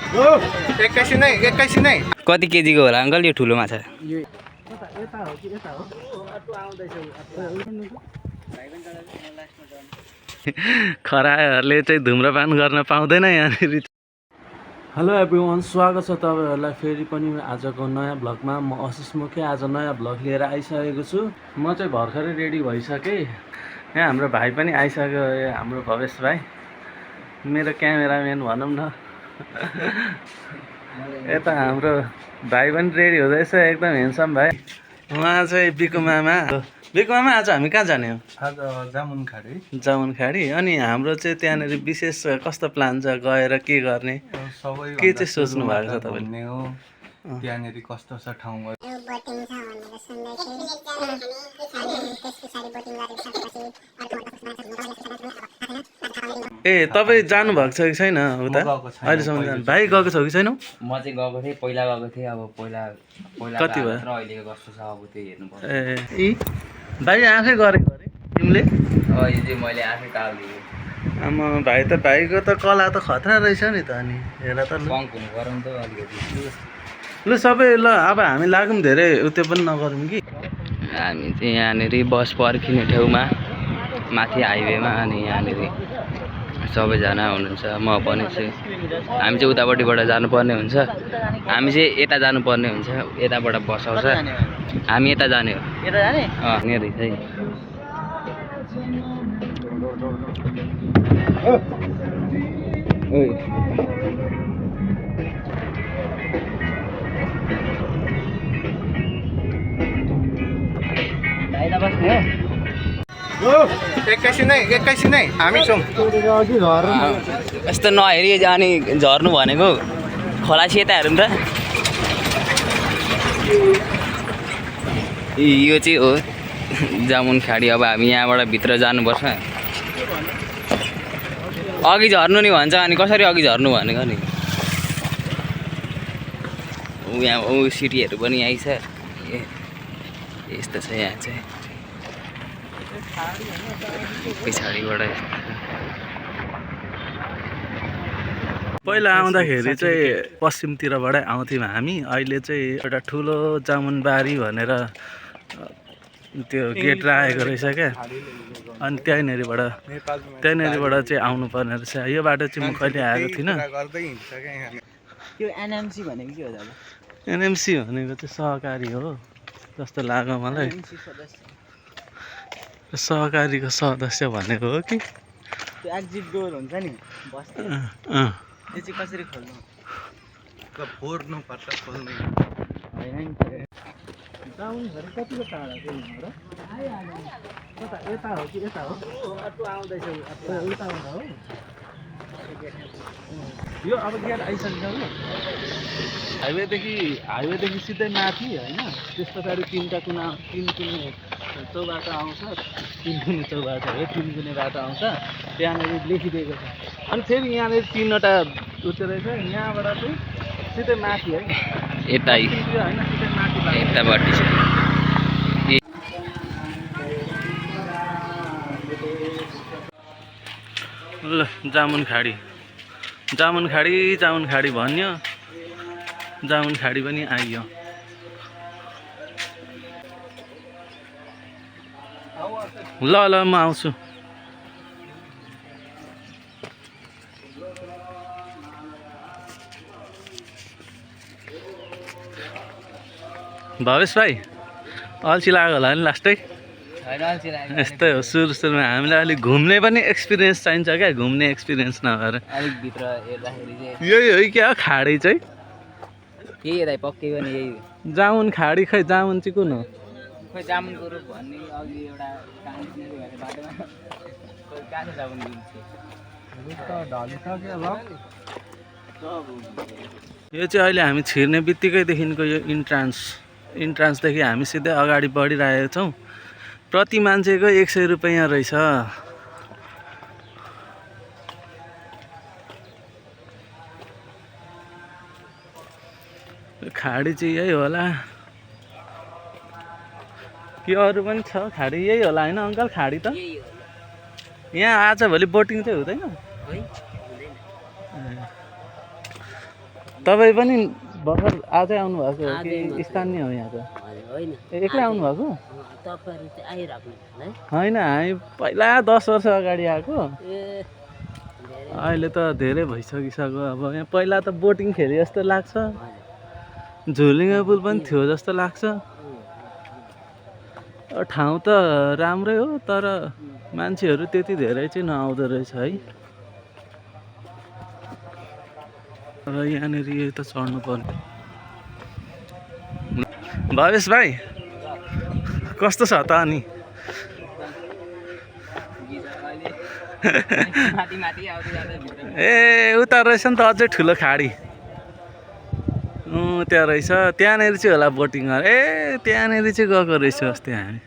एकैछिनै कति केजीको होला अङ्कल यो ठुलो माछा? खरायोहरूले चाहिँ धुम्रपान गर्न पाउँदैन यहाँनिर। हेलो एभ्रिवान, स्वागत छ तपाईँहरूलाई फेरि पनि आजको नयाँ भ्लगमा। म आशिष मुखी आज नयाँ भ्लग लिएर आइसकेको छु। म चाहिँ भर्खरै रेडी भइसकेँ। यहाँ हाम्रो भाइ पनि आइसक्यो, हाम्रो भवेश भाइ, मेरो क्यामेराम्यान भनौँ न। यता हाम्रो भाइ पनि रेडी हुँदैछ, एकदम ह्यान्डसम भाइ। उहाँ चाहिँ बिकु मामा। बिकु मामा, आज हामी कहाँ जाने हो? आज जामुनखाडी। जामुनखाडी। अनि हाम्रो चाहिँ त्यहाँनिर विशेष कस्तो प्लान छ, गएर के गर्ने, के चाहिँ सोच्नु भएको छ तपाईँले? त्यहाँनिर कस्तो छ ठाउँ? ए, तपाईँ जानु भएको छ कि छैन उता अहिलेसम्म? भाइ गएको छौ कि छैनौ? म चाहिँ गएको थिएँ, पहिला गएको थिएँ। अब पहिला कति भयो? अहिलेको कस्तो छ अब त्यो हेर्नुपर्छ। ए, भाइ आफै गरेको अरे तिमीले? यो चाहिँ मैले आफै कालिदिएँ। आमा, भाइ त भाइको त कला त खतरा रहेछ नि त। अनि हेर त पङ्क हुनु गरौँ त अलिकति। ल सबै, ल अब हामी लागौँ, धेरै उत्यो पनि नगरौँ कि। हामी चाहिँ यहाँनिर बस पर्खिने ठाउँमा माथि हाइवेमा। अनि यहाँनिर सबैजना हुनुहुन्छ, म पनि छु। हामी चाहिँ उतापट्टिबाट जानुपर्ने हुन्छ, हामी चाहिँ यता जानुपर्ने हुन्छ, यताबाट बस आउँछ, हामी यता जाने हो। यता जाने? यहाँनिर चाहिँ एकैछिनै हामी छौँ। यस्तो नहेरी अनि झर्नु भनेको खलासी यता हेरौँ त। यो चाहिँ हो जामुनखाडी। अब हामी यहाँबाट भित्र जानुपर्छ। अघि झर्नु नि भन्छ, अनि कसरी अघि झर्नु भनेको नि। यहाँ सिटीहरू पनि आइछ। यस्तो छ यहाँ चाहिँ पछाडिबाट। पहिला आउँदाखेरि चाहिँ पश्चिमतिरबाटै आउँथ्यौँ हामी। अहिले चाहिँ एउटा ठुलो जामुनबारी भनेर त्यो गेट राखेको रहेछ क्या। अनि त्यहीँनिरबाट चाहिँ आउनुपर्ने रहेछ। यो बाटो चाहिँ म कहिले आएको थिइनँ। त्यो एनएमसी भनेको के हो दादा? एनएमसी भनेको चाहिँ सहकारी हो जस्तो लाग्यो मलाई। सहकारीको सदस्य भनेको हो कि? त्यो एक्जिट डोर हुन्छ नि बस्ती, त्यो चाहिँ कसरी खोल्नु? फोर्नु पर्छ, खोल्नु होइन नि। जामुनखाडी कतिको टाढा छ यहाँबाट? कता यता हो कि यता हो? अटो आउँदैछ उता हो। यो अब गेट आइसक्यो हो। हाइवेदेखि सिधै माथि होइन। त्यस पछाडि तिन कुने चौबाटो आउँछ। तिन कुने चौबाटो हो, तिन कुने बाटो आउँछ। त्यहाँनिर लेखिदिएको छ। अनि फेरि यहाँनिर तिनवटा उत्यो रहेछ। यहाँबाट चाहिँ सिधै माथि है, यतै होइन, सिधै माथि यतापट्टि छ। ल जामुनखाडी भन्यो, जामुनखाडी पनि आइयो। ल म आउँछु। भवेश भाइ, अल्छी लाग्यो होला नि लास्टै? यस्तै हो, सुरुमा हामीलाई अलिक घुम्ने पनि एक्सपिरियन्स चाहिन्छ क्या। घुम्ने एक्सपिरियन्स नभएर अलिक भित्र हेर्दाखेरि चाहिँ यही हो क्या खाडी चाहिँ। यही हो दाइ, पक्कै पनि यही हो। जामुनखाडी। खै जामुन चाहिँ कुन हो? खोइ जामुनको रुख भन्ने अघि एउटा काम थियो भने बाटोमा खोइ कहाँ छ जामुन दिन्छ। यो चाहिँ अहिले हामी छिर्ने बित्तिकैदेखिको यो इन्ट्रान्सदेखि हामी सिधै अगाडि बढिरहेको छौँ। प्रति मान्छेको 100 रुपियाँ रहेछ। खाडी चाहिँ यही होला कि अरू पनि छ? खाडी यही होला होइन अङ्कल? खाडी त यहाँ आज भोलि बोटिङ चाहिँ हुँदैन? तपाईँ पनि भर्खर आजै आउनुभएको हो कि स्थानीय हो यहाँको? होइन एक्लै आउनुभएको? तपाईँहरू चाहिँ आइराख्नु है होइन, हामी पहिला 10 वर्ष अगाडि आएको। ए अहिले त धेरै भइसकिसक्यो। अब यहाँ पहिला त बोटिङ खेले जस्तो लाग्छ, झुलिङ्गे पुल पनि थियो जस्तो लाग्छ। ठाउँ त राम्रै हो, तर मान्छेहरू त्यति धेरै चाहिँ नआउँदो रहेछ है। र यहाँनिर यो त चढ्नु पर्ने। भवेश भाइ कस्तो छ त अनि? माथि माथि आउँदै जाँदै भित्र ए उता रहेछ नि त अझै ठुलो खाडी। त्यहाँ रहेछ, त्यहाँनिर चाहिँ होला बोटिङ। ए त्यहाँनिर चाहिँ गएको रहेछ अस्ति हामी।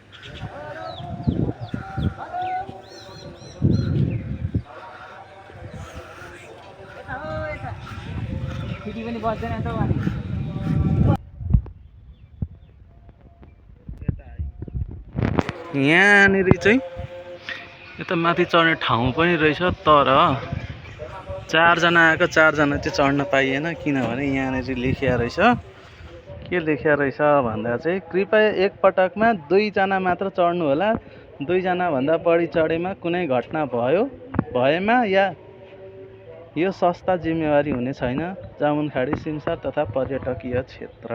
फेरि पनि बज्दैन त अनि यहाँनिर चाहिँ यता माथि चढ्ने ठाउँ पनि रहेछ, तर 4 जना आएको 4 जना चाहिँ चढ्न पाइएन, किनभने यहाँनिर लेखिया रहेछ। के लेखिया रहेछ भन्दा चाहिँ कृपया एक पटकमा 2 जना मात्र चढ्नु होला। 2 जना भन्दा बढी चढेमा कुनै घटना भएमा या यो संस्था जिम्मेवारी हुने छैन। जामुनखाडी सिमसार तथा पर्यटकीय क्षेत्र।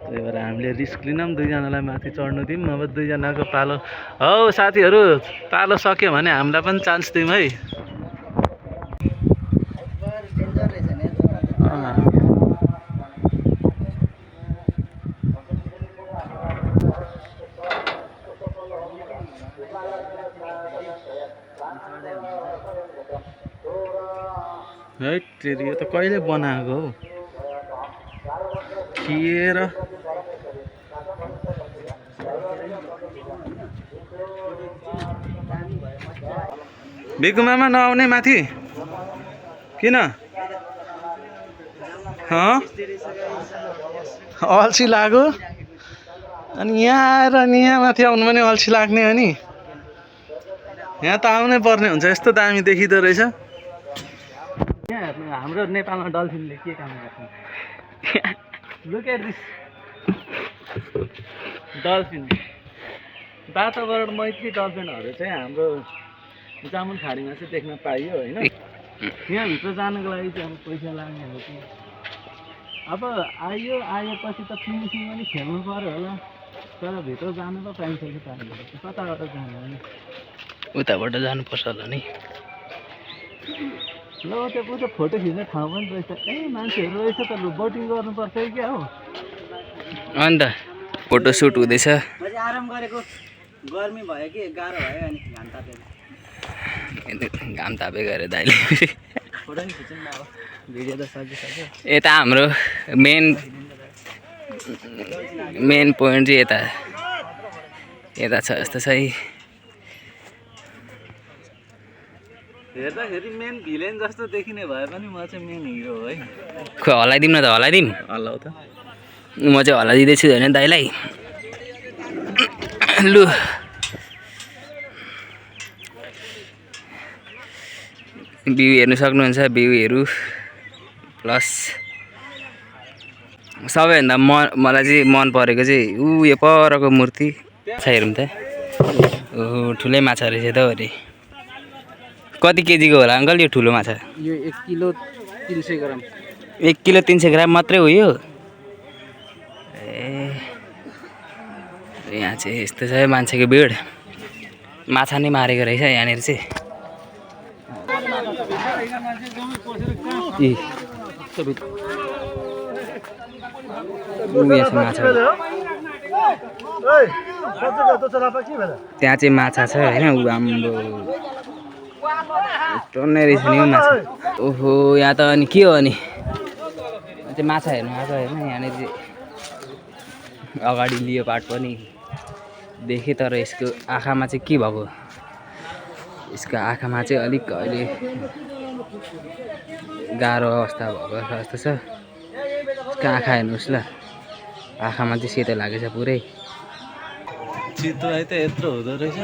त्यही भएर हामीले रिस्क लिनौँ, 2 जनालाई माथि चढ्नु दिउँ। अब 2 जनाको पालो हौ साथीहरू, पालो सक्यो भने हामीलाई पनि चान्स दिउँ है। है तेरि यो त कहिले बनाएको हौ खिएर। भिखु मामा नआउने माथि किन? अल्छी लाग्यो अनि यहाँ आएर नि यहाँ माथि आउनु पनि अल्छी लाग्ने हो नि। यहाँ त आउनै पर्ने हुन्छ, यस्तो दामी देखिँदो रहेछ। यहाँ हेर्नु, हाम्रो नेपालमा डल्फिनले के काम गर्छ? Look at this dolphin. वातावरण मैत्री डल्फिनहरू चाहिँ हाम्रो जामुनखाडीमा चाहिँ देख्न पाइयो होइन। यहाँभित्र जानको लागि चाहिँ अब पैसा लाग्ने हो कि? अब आएपछि त पिङसिङ पनि खेल्नु पर्यो होला, तर भित्र जानु त पाइन्छ कि पाइन्छ? कताबाट जानु हो नि? उताबाट जानुपर्छ होला नि। ल त्यो फोटो खिच्ने ठाउँ पनि रहेछ। ए मान्छेहरू रहेछ त, लु बोटिङ गर्नुपर्छ कि क्या हो? अन्त फोटो सुट हुँदैछ। मैले आराम गरेको, गर्मी भयो कि गाह्रो भयो अनि घाम तापेको। घाम तापे गरे दाइले। फोटो नि खिच्नु न, अब भिडियो त सकिसक्यो। यता हाम्रो मेन पोइन्ट चाहिँ यता छ जस्तो छ है। हेर्दाखेरि मेन भिलेन जस्तो देखिने भए पनि म चाहिँ मेन हिरो हो है। खोइ हल्लाइदिउँ न त, हल्लाइदिउँ। हल्लाउ त। म चाहिँ हल्लाइदिँदैछु होइन दाइलाई। लु भ्यू हेर्नु सक्नुहुन्छ, भ्यूहरू प्लस सबैभन्दा मलाई चाहिँ मन परेको चाहिँ यो परको मूर्ति छ। हेरौँ त, ठुलै माछा रहेछ त अरे। कति केजीको होला अङ्कल यो ठुलो माछा? यो 1 किलो 300 ग्राम। 1 किलो 300 ग्राम मात्रै हो यो? ए यहाँ चाहिँ यस्तो छ मान्छेको भिड। माछा नै मारेको रहेछ यहाँनिर चाहिँ। माछा त्यहाँ चाहिँ माछा छ होइन। ऊ हाम्रो टन्नै रहेछ नि माछा। ओहो यहाँ त अनि के हो अनि? त्यो माछा हेर्नु आएको होइन। यहाँनिर चाहिँ अगाडि लियो पार्ट पनि देखेँ, तर यसको आँखामा चाहिँ के भएको? यसको आँखामा चाहिँ अलिक अहिले गाह्रो अवस्था भएको जस्तो छ। यसको आँखा हेर्नुहोस् ल, आँखामा चाहिँ सेतो लागेछ पुरै। चितुवा त यत्रो हुँदो रहेछ।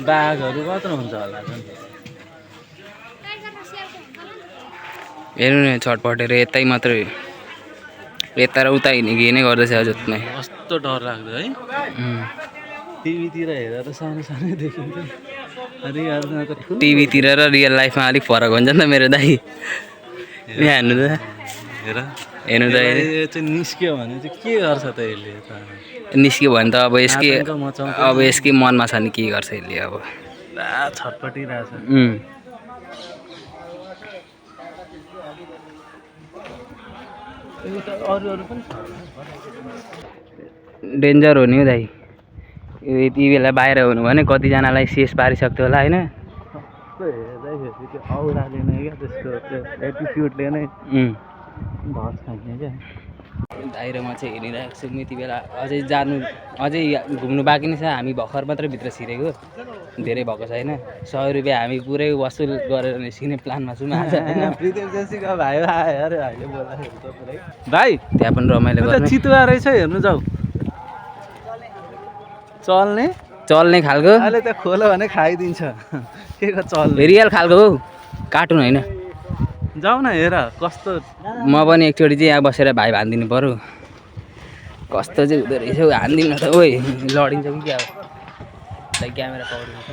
बाघहरू कत्रो हुन्छ होला? हेर्नु न छटपटेर यतै मात्रै यता र उता हिँड्ने गर्दैछ जोत्नै। कस्तो डर लाग्दो है। टिभीतिर हेरेर सानो सानो देखिन्थ्यो, रियलमा त ठुलो। टिभीतिर र रियल लाइफमा अलिक फरक हुन्छ नि त मेरो दाइ। यहाँ हेर्नु त, हेर्नु त यो चाहिँ निस्क्यो भने चाहिँ के गर्छ त यसले त? निस्क्यो भने त आतङ्क मचाउँछ। अब यसकै मनमा छ नि के गर्छ यसले अब। छटपटिरहेछ। अरू पनि छ। डेन्जर हो नि हौ दाइ। यति बेला बाहिर हुनु भने कतिजनालाई शेष पारिसक्थ्यो होला होइन। हेर्दाखेरि त्यो औराले नै क्या, त्यसको त्यो एटिट्युडले नै भस खाइने क्या। दाइ र म चाहिँ हिँडिरहेको छु। यति बेला अझै घुम्नु बाँकी नै छ। हामी भर्खर मात्रै भित्र छिरेको, धेरै भएको छैन। 100 रुपियाँ हामी पुरै वसुल गरेर निस्किने प्लानमा छौँ आज होइन। भाइ त्यहाँ पनि रमाइलो गर्ने, चितुवा रहेछ, हेर्नु जाऊ। चल्ने खालको, अहिले त खोलो भने खाइदिन्छ। के को चल्ने? रियल खालको हौ, कार्टुन होइन। जाऊ न हेर कस्तो। म पनि एकचोटि चाहिँ यहाँ बसेर भाइ हानिदिनु पऱ्यो। कस्तो चाहिँ हुँदो रहेछ हौ, हानिदिनु त। ओइ लडिन्छ कि क्या हो? क्यामेरा पक्रिन्छ।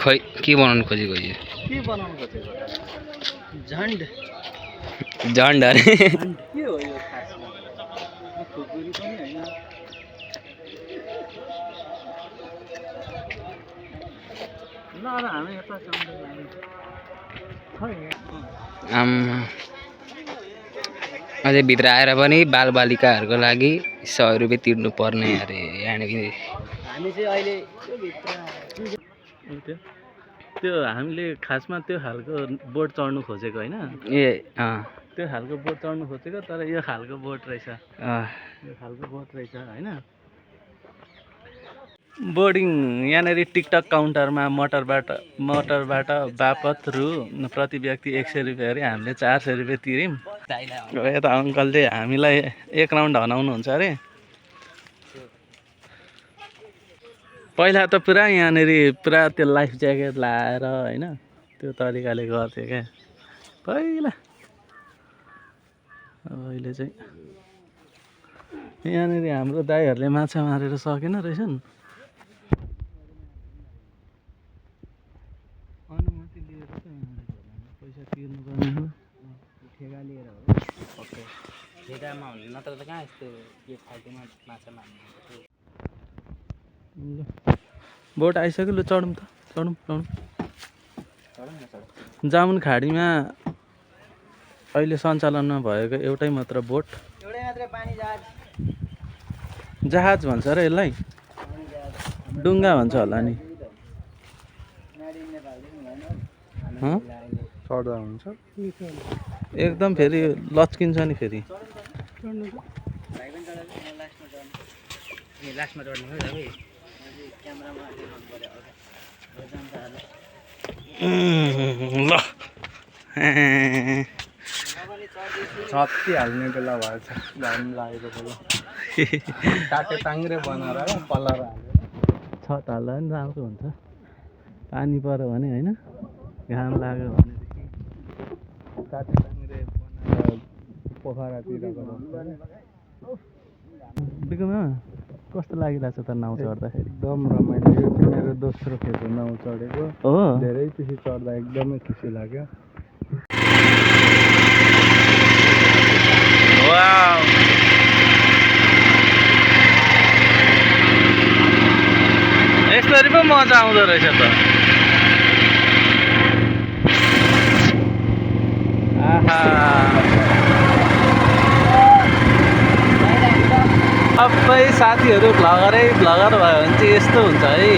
खै के बनाउनु खोजेको यो? के बनाउनु खोजेको? झन्ड झन्ड अरे। के हो यो खासमा? खुकुरी पनि होइन। ल हामी यता अझै भित्र आएर पनि बालबालिकाहरूको लागि 100 रुपियाँ तिर्नु पर्ने अरे यहाँनिर। हामी चाहिँ अहिले त्यो हामीले खासमा त्यो खालको बोट चढ्नु खोजेको होइन। त्यो खालको बोट चढ्नु खोजेको, तर यो खालको बोट रहेछ। यो खालको बोट रहेछ होइन। बोर्डिङ यहाँनिर टिकटक काउन्टरमा मोटरबाट बापत प्रति व्यक्ति 100 रुपियाँ अरे। हामीले 400 रुपियाँ तिर्यौँ। यता अङ्कलले हामीलाई 1 राउन्ड हनाउनुहुन्छ अरे। पहिला त पुरा यहाँनिर पुरा त्यो लाइफ ज्याकेट लाएर होइन त्यो तरिकाले गर्थ्यो क्या पहिला। अहिले चाहिँ यहाँनिर हाम्रो दाइहरूले माछा मारेर सकेन रहेछन्। अनुमति लिएर पैसा तिर्नुपर्ने हो। ठेगा लिएर हो, ठेगामा हुने नत्र त कहाँ यस्तो के फाल्टुमा माछा मार्ने। बोट आइसक्यो, लु चढौँ त, चढौँ। जामुन खाडीमा अहिले सञ्चालनमा भएको एउटै मात्र बोट, जहाज भन्छ र यसलाई, डुङ्गा भन्छ होला नि। चढ्दा हुन्छ एकदम फेरि लच्किन्छ नि फेरि। लास्टमा चढ्ने हो तपाईँ। ल छत्ती हाल्ने बेला भएछ, घाम लागेको बेला। काटे टाङ्ग्रे बनाएर कलर हालेर छत हाल्दा पनि राम्रो हुन्छ। पानी पऱ्यो भने होइन, घाम लाग्यो भनेदेखि काटे टाङ्ग्रे बनाएर पोखरातिर बिकुमा कस्तो लागिरहेछ त नाउ चढ्दाखेरि? एकदम रमाइलो। यो चाहिँ मेरो दोस्रो खेप हो नाउ चढेको हो। धेरै पछि चढ्दा एकदमै खुसी लाग्यो। यसरी पो मजा आउँदो रहेछ त। आहा, सबै साथीहरू भ्लगर भयो भने चाहिँ यस्तो हुन्छ है।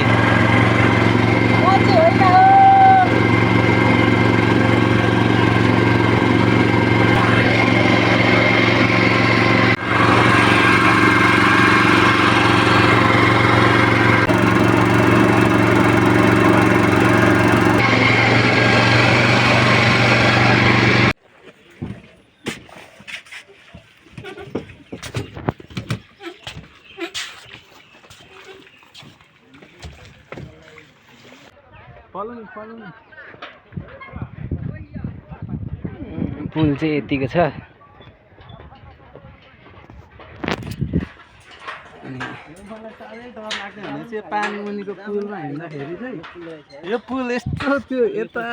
पुल चाहिँ यतिको छ। पानी मुनिको पुलमा हिँड्दाखेरि चाहिँ यो पुल यस्तो त्यो यता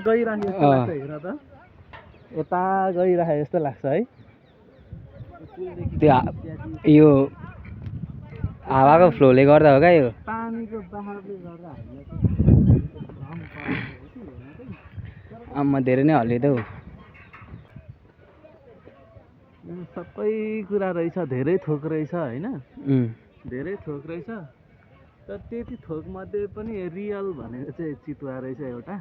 गइराखेको जस्तो लाग्छ। हेर त यता गइराखेको जस्तो लाग्छ है। त्यो यो हावाको फ्लोले गर्दा हो क्या यो। पानीको बहावले गर्दा आम्मा धेरै नै हल्लिँदै हो। सबै कुरा रहेछ, धेरै थोक रहेछ होइन, धेरै थोक रहेछ। तर त्यति थोक मध्ये पनि रियल भनेको चाहिँ चितुवा रहेछ एउटा।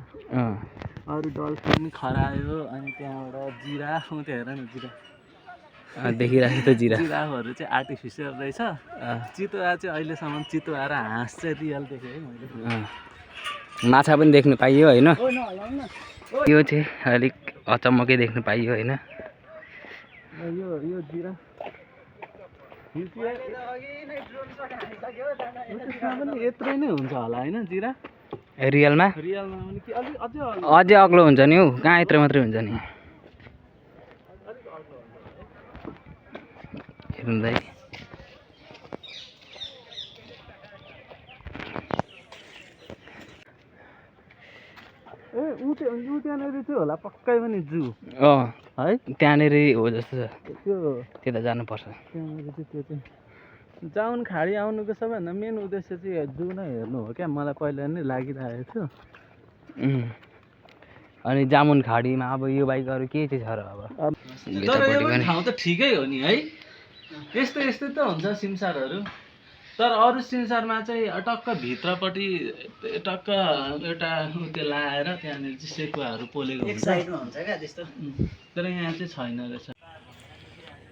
अरू डल्फिन, खरायो, अनि त्यहाँबाट जिराफ, त्यहाँ हेर न जिराफ देखिरहेको त जिराफहरू चाहिँ आर्टिफिसियल रहेछ। चितुवा चाहिँ अहिलेसम्म चितुवा र हाँस चाहिँ रियल देखेँ है मैले। माछा पनि देख्नु पाइयो होइन। यो चाहिँ अलिक अचम्मकै देख्नु पाइयो होइन। यो जिराफ पनि यत्रै नै हुन्छ होला होइन जिराफ रियलमा पनि कि अलिक अझै अग्लो हुन्छ नि हौ, कहाँ यत्रो मात्रै हुन्छ नि। हेर्नु त्यहाँनिर चाहिँ होला पक्कै पनि जू है, त्यहाँनिर हो जस्तो छ। त्यो त्यता जानुपर्छ। त्यहाँनिर चाहिँ त्यो चाहिँ जाउन खाडी आउनुको सबैभन्दा मेन उद्देश्य चाहिँ जू नै हेर्नु हो क्या, मलाई पहिला नै लागिरहेको थियो। अनि जामुन खाडीमा अब यो बाइक अरू के चाहिँ छ र अब? तर यो पनि ठाउँ त ठिकै हो नि है, यस्तै यस्तै त हुन्छ सिमसारहरू। तर अरू सिमसारमा चाहिँ टक्क भित्रपट्टि टक्क एउटा त्यो लाएर त्यहाँनिर चाहिँ सेकुवाहरू पोलेको हुन्छ, साइडमा हुन्छ क्या त्यस्तो। तर यहाँ चाहिँ छैन रहेछ।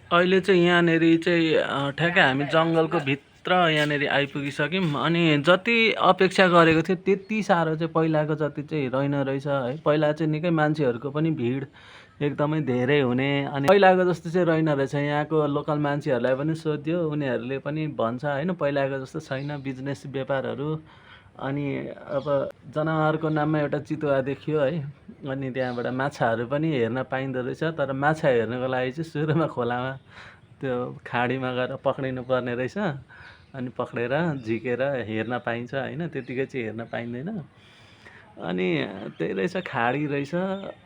अहिले चाहिँ यहाँनिर चाहिँ ठ्याक्कै हामी जङ्गलको भित्र यहाँनिर आइपुगिसक्यौँ। अनि जति अपेक्षा गरेको थियो त्यति साह्रो चाहिँ पहिलाको जति चाहिँ रहेन रहेछ है। पहिला चाहिँ निकै मान्छेहरूको पनि भिड एकदमै धेरै हुने, अनि पहिलाको जस्तो चाहिँ रहेन रहेछ। यहाँको लोकल मान्छेहरूलाई पनि सोध्यो, उनीहरूले पनि भन्छ होइन पहिलाको जस्तो छैन बिजनेस व्यापारहरू। अनि अब जनावरको नाममा एउटा चितुवा देखियो है, अनि त्यहाँबाट माछाहरू पनि हेर्न पाइँदो रहेछ। तर माछा हेर्नको लागि चाहिँ सुरुमा खोलामा त्यो खाडीमा गएर पक्रिनु पर्ने रहेछ, अनि पक्रेर झिकेर हेर्न पाइन्छ होइन, त्यतिकै चाहिँ हेर्न पाइँदैन। अनि त्यही रहेछ, खाडी रहेछ,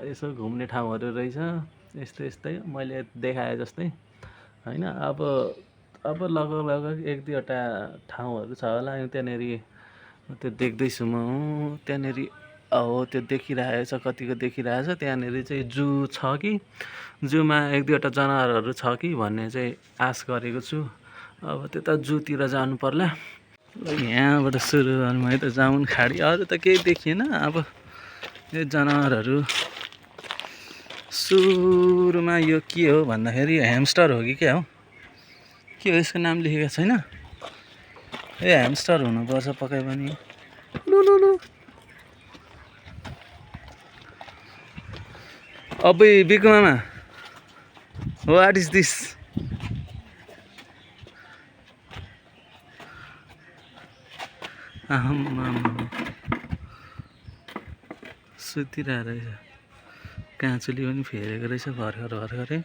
यसो घुम्ने ठाउँहरू रहेछ, यस्तै यस्तै मैले देखाएँ जस्तै होइन। अब लगभग एक दुईवटा ठाउँहरू छ होला त्यहाँनिर, त्यो देख्दैछु म त्यहाँनिर हो, त्यो देखिरहेको छ, कतिको देखिरहेछ। त्यहाँनिर चाहिँ जू छ कि जूमा एक दुईवटा जनावरहरू छ कि भन्ने चाहिँ आश गरेको छु। अब त्यता जूतिर जानु पर्ला। यहाँबाट सुरु गरौँ है त, जामुन खाडी। अरू त केही देखिएन। अब यो जनावरहरू सुरुमा यो के हो भन्दाखेरि ह्यामस्टर हो कि क्या हो, के हो यसको नाम लेखेको छैन। ए ह्यामस्टर हुनुपर्छ पक्कै पनि। लु अबै बिकु मामा, वाट इज दिस? सुतिरहेको रहेछ, काँचुली पनि फेरेको रहेछ भर्खरै।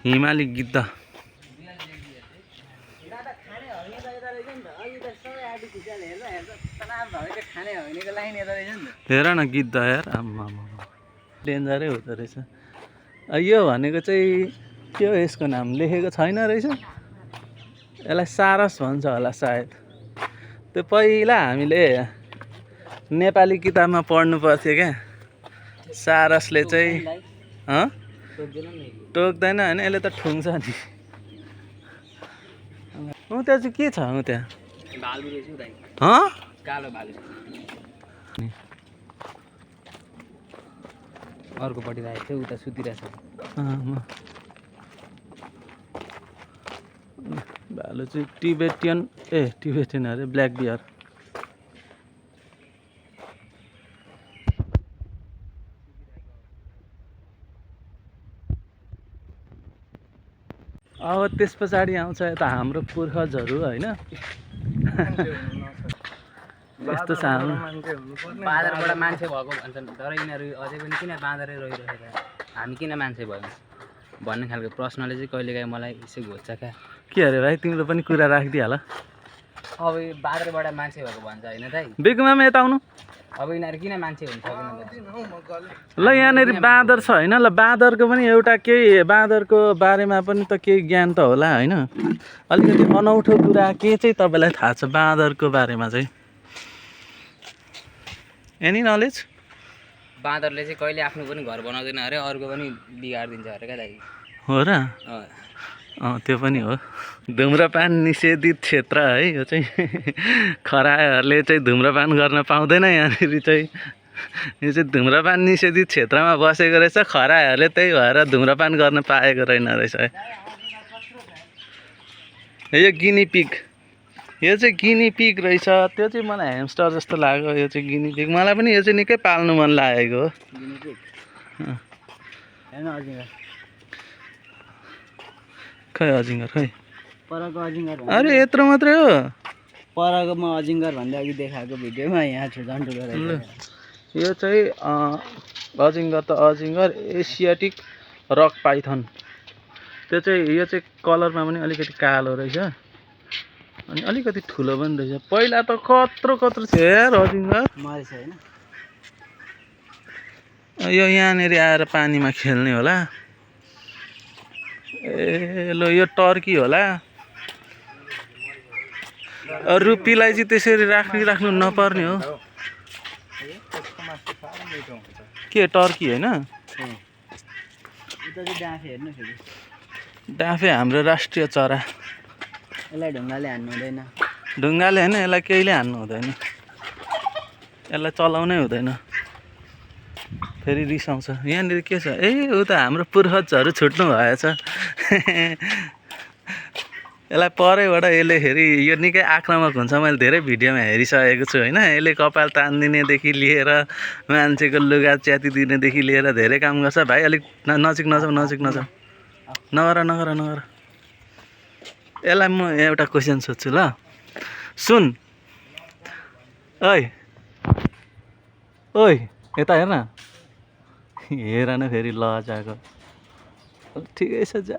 हिमाली गिद्ध हेर न गिद्ध यार, आम्मा डेन्जरै हुँदो रहेछ। यो भनेको चाहिँ के हो, यसको नाम लेखेको छैन रहेछ। यसलाई सारस भन्छ होला सायद। त्यो पहिला हामीले नेपाली किताबमा पढ्नु पर्थ्यो क्या, सारसले चाहिँ टोक्दैन होइन, यसले त ठुङ्छ नि। त्यहाँ चाहिँ के छ त्यहाँ? कालो भालु अर्कोपट्टि राखेको थियो, उता सुतिरहेछ। भालु चाहिँ टिबेटियन अरे ब्ल्याक बियर। अब त्यस पछाडि आउँछ यता हाम्रो पूर्वजहरू होइन यस्तो छ हाम्रो बाँदरबाट मान्छे भएको भन्छन् तर यिनीहरू अझै पनि किन बाँदरै रहिरहेको हामी किन मान्छे भयौँ भन्ने खालको प्रश्नले चाहिँ कहिलेकाहीँ मलाई यसो घोज्छ क्या के अरे भाइ तिम्रो पनि कुरा राखिदिइहाल अब यो बाँदरबाट मान्छे भएको भन्छ होइन दाइ बेकुमामा यता आउनु अब यिनीहरू किन मान्छे हुन्छ ल यहाँनिर बाँदर छ होइन ल बाँदरको पनि एउटा केही बाँदरको बारेमा पनि त केही ज्ञान त होला होइन अलिकति अनौठो कुरा के चाहिँ तपाईँलाई थाहा छ बाँदरको बारेमा चाहिँ एनी नलेज बाँदरले चाहिँ कहिले आफ्नो पनि घर बनाउँदैन अरे अर्को पनि बिगारिदिन्छ अरे क्या दाइ हो र त्यो पनि हो धुम्रपान निषेधित क्षेत्र है यो चाहिँ खरायोहरूले चाहिँ धुम्रपान गर्न पाउँदैन यहाँनिर चाहिँ यो चाहिँ धुम्रपान निषेधित क्षेत्रमा बसेको रहेछ खरायोहरूले त्यही भएर धुम्रपान गर्न पाएको रहेन रहेछ है यो गिनी पिग यो चाहिँ गिनी पिग रहेछ त्यो चाहिँ मलाई ह्यामस्टर जस्तो लाग्यो यो चाहिँ गिनी पिग मलाई पनि यो चाहिँ निकै पाल्नु मन लागेको हो खै अजिङ्गर खै परको अजिङ्गर अरे यत्रो मात्रै हो परको म अजिङ्गर भन्दा अघि देखाएको भिडियोमा यहाँ छु झन्डु यो चाहिँ अजिङ्गर त अजिङ्गर एसियाटिक रक पाइथन त्यो चाहिँ यो चाहिँ कलरमा पनि अलिकति कालो रहेछ अनि अलिकति ठुलो पनि रहेछ पहिला त कत्रो थियो यार अजिङ्गर मरेछ होइन यो यहाँनिर आएर पानीमा खेल्ने होला ए ल यो टर्की होला रुपीलाई चाहिँ त्यसरी राख्नु नपर्ने हो के टर्की होइन डाँफे हाम्रो राष्ट्रिय चरा यसलाई ढुङ्गाले हान्नु हुँदैन ढुङ्गाले होइन यसलाई केहीले हान्नु हुँदैन यसलाई चलाउनै हुँदैन फेरि रिसाउँछ यहाँनिर के छ ए ऊ त हाम्रो पूर्वजहरू छुट्नु भएछ यसलाई परैबाट यसले फेरि यो निकै आक्रामक हुन्छ मैले धेरै भिडियोमा हेरिसकेको छु होइन यसले कपाल तानिदिनेदेखि लिएर मान्छेको लुगा च्यातिदिनेदेखि लिएर धेरै काम गर्छ भाइ अलिक नजिक नजाऊ नगर यसलाई म एउटा क्वेसन सोध्छु ल सुन ओइ यता हेर न फेरि लजाको ठिकै छ जा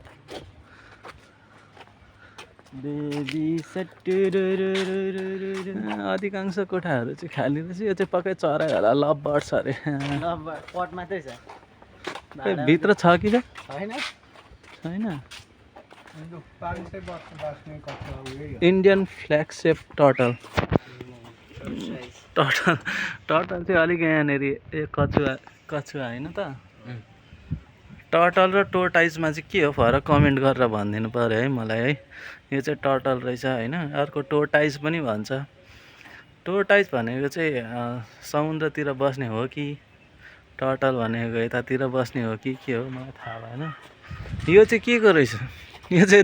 अधिकांश कोठाहरू चाहिँ खाली रहेछ यो चाहिँ पक्कै चरा होला लभ बर्ड्स अरे पट मात्रै छ भित्र छ कि होइन छैन इन्डियन फ्ल्यागसेप टर्टल चाहिँ अलिक यहाँनिर कछुवा होइन त टर्टल र टोर्टाइजमा चाहिँ के हो फरक कमेन्ट गरेर भनिदिनु पऱ्यो है मलाई है यो चाहिँ टर्टल रहेछ होइन अर्को टोर्टाइज पनि भन्छ टोर्टाइज भनेको चाहिँ समुद्रतिर बस्ने हो कि टर्टल भनेको यतातिर बस्ने हो कि के हो मलाई थाहा भएन यो चाहिँ के को रहेछ यो चाहिँ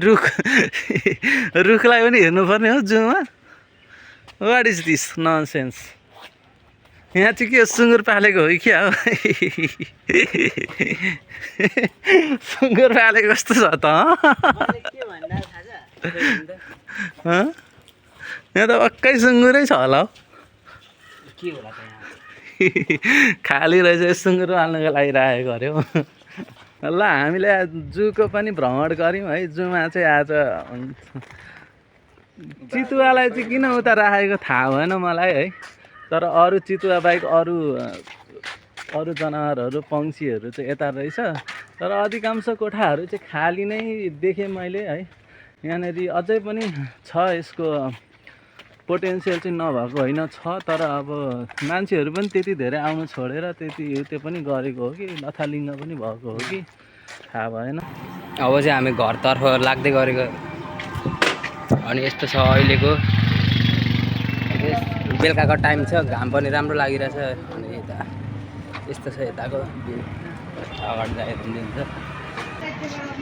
रुखलाई पनि हेर्नुपर्ने हो जूमा वाट इज दिस ननसेन्स यहाँ चाहिँ के सुँगुर पालेको हो कि क्या हो सुँगुर पालेको कस्तो छ त यहाँ त पक्कै सुँगुरै छ होला हौ खाली रहेछ सुँगुर पाल्नुको लागि राखेको अरे हौ ल हामीले जूको पनि भ्रमण गऱ्यौँ है जूमा चाहिँ आज चितुवालाई चाहिँ किन उता राखेको थाहा भएन मलाई है तर अरू चितुवा बाहेक अरू जनावरहरू पक्षीहरू चाहिँ यता रहेछ तर अधिकांश कोठाहरू चाहिँ खाली नै देखेँ मैले है यहाँनिर अझै पनि छ यसको पोटेन्सियल चाहिँ नभएको होइन छ तर अब मान्छेहरू पनि त्यति धेरै आउनु छोडेर त्यो पनि गरेको हो कि लथालिङ्ग पनि भएको हो कि थाहा भएन अब चाहिँ हामी घरतर्फ लाग्दै गरेको अनि यस्तो छ अहिलेको बेलुकाको टाइम छ घाम पनि राम्रो लागिरहेछ अनि यता यस्तो छ यताको अगाडि जाएर हुन्छ